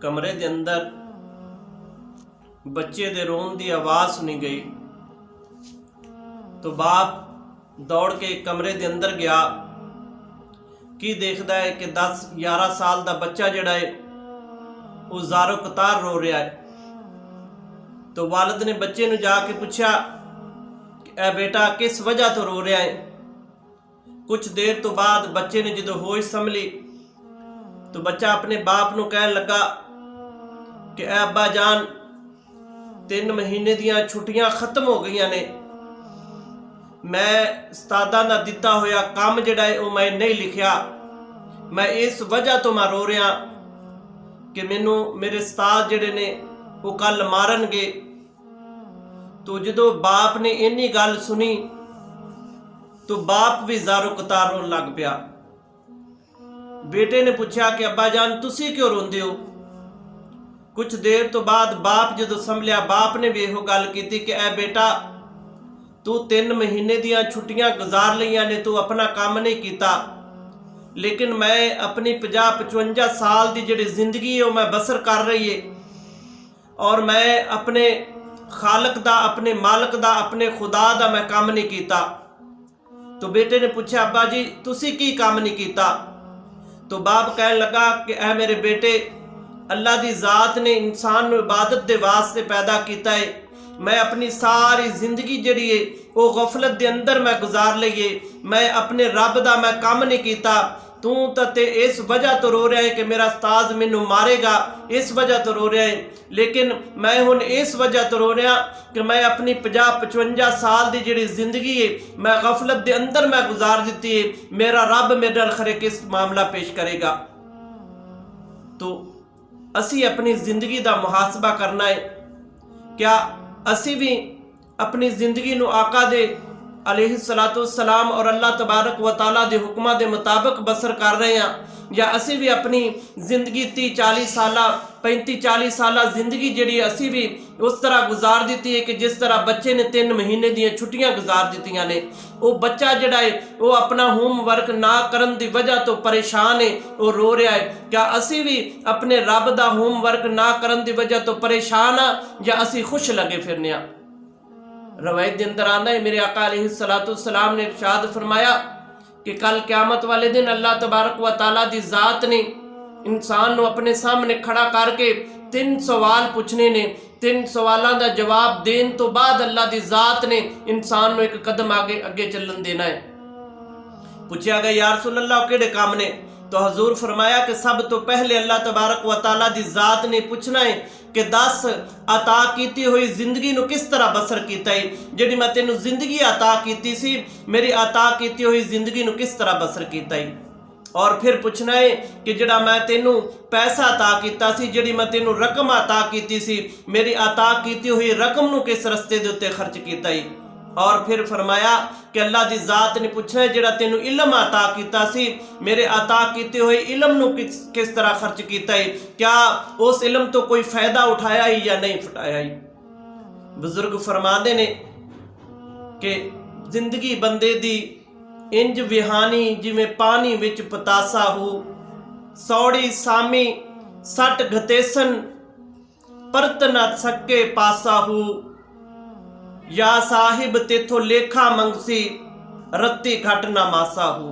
कमरे के अंदर बच्चे दे रोन की आवाज़ सुनी गई तो बाप दौड़ के कमरे के अंदर गया। की देखता है कि 10-11 साल का बच्चा जिहड़ा है वो ज़ारो कतार रो रहा है। तो वालिद ने बच्चे नूं जाके पूछा कि ए बेटा किस वजह तो रो रहा है। कुछ देर तो बाद बच्चे ने जो होश संभली तो बच्चा अपने बाप नूं कहन लगा कि ए अब्बा जान 3 महीने दियां छुट्टियां खत्म हो गई ने, मैं उस्तादां दा दिता होया काम जिहड़ा है वो मैं नहीं लिखिया, मैं इस वजह तो मैं रो रहा कि मैनू मेरे उस्ताद जिहड़े ने वो कल मारनगे। तो जो बाप ने इन्नी गल सुनी तो बाप भी ज़ारो कतार रोन लग पिया। बेटे ने पूछा कि अब्बा जान तुसी क्यों रोंदे हो। कुछ देर तो बाद बाप जो संभलिया बाप ने भी यहो गल की कि ए बेटा तू 3 महीने दियां छुट्टियां गुजार लियां ने, तू अपना काम नहीं किया, लेकिन मैं अपनी 50-55 साल की जिहड़ी जिंदगी है मैं बसर कर रही है और मैं अपने खालक दा, अपने मालक दा, अपने खुदा दा मैं काम नहीं किया। तो बेटे ने पूछा अब्बा जी तुसी की काम नहीं किया। तो बाप कहने लगा कि ए मेरे बेटे अल्लाह दी ज़ात ने इंसान नूं इबादत दे वास्ते पैदा किया है, मैं अपनी सारी जिंदगी जिहड़ी है वो गफलत दे अंदर मैं गुजार लईए, मैं अपने रब दा मैं काम नहीं किया। तू ते इस वजह तो रो रहा है कि मेरा उस्ताद मैनू मारेगा, इस वजह तो रो रहा है, लेकिन मैं हुण इस वजह तो रो रहा कि मैं अपनी 50-55 साल की जिहड़ी जिंदगी है मैं गफलत दे अंदर मैं गुजार दी है, मेरा रब मेरे नाल खरे किस मामला पेश करेगा। तो असी अपनी जिंदगी का मुहासबा करना है, क्या असी भी अपनी जिंदगी नूं आका दे अलैहिस्सलाम और अल्लाह तबारक व तआला दे हुक्मां दे मुताबिक बसर कर रहे हैं, या असी भी अपनी जिंदगी 30-40 साल 35-40 साल जिंदगी जिहड़ी असी भी उस तरह गुजार दी है कि जिस तरह बच्चे ने 3 महीने दी छुट्टियां गुजार दित्तियां ने। वो बच्चा जिहड़ा है वो अपना होमवर्क ना करन दी वजह तो परेशान है, वो रो रहा है। क्या असी भी अपने रब दा होमवर्क ना करन दी वजह तो परेशान हाँ या असी खुश लगे फिरने आ। रवायत के अंदर आंदा है मेरे आका अलैहिस्सलाम ने इरशाद फरमाया कि कल क़यामत वाले दिन अल्लाह तबारक व तआला दी ज़ात ने इंसान नूं अपने सामने खड़ा करके 3 सवाल पूछने ने। 3 सवालों का जवाब देने तो बाद अल्लाह दी ज़ात ने इंसान नूं एक कदम आगे अगे चलन देना है। पूछा गया या रसूल अल्लाह किहड़े काम ने। तो हजूर फरमाया कि सब तो पहले अल्लाह तबारक व तआला दी ज़ात ने पूछना है कि 10 अता की हुई जिंदगी नूं किस तरह बसर किया है, जिहड़ी मैं तेनू जिंदगी अता की सी मेरी अता की हुई जिंदगी नूं किस तरह बसर किया है। और फिर पूछना है कि जिहड़ा मैं तेनू पैसा अता किया सी, जिहड़ी मैं तेनू रकम अता की सी मेरी अता की हुई रकम नूं किस रस्ते दे उत्ते खर्च किया है। और फिर फरमाया कि अल्लाह दी ज़ात ने पूछना है जिहड़ा तेनू इल्म अता किया सी मेरे अता किए हुए इल्म नूं किस तरह खर्च किया है, क्या उस इल्म तो कोई फायदा उठाया है या नहीं उठाया है। बुजुर्ग फरमाते ने कि जिंदगी बंदे दी इंज विहानी जिवें पानी विच पतासा हो, सौड़ी सामी सट घतेसन परत न सके पासा हो, या साहिब तेथो लेखा मंगसी रत्ती घट ना मासा हो।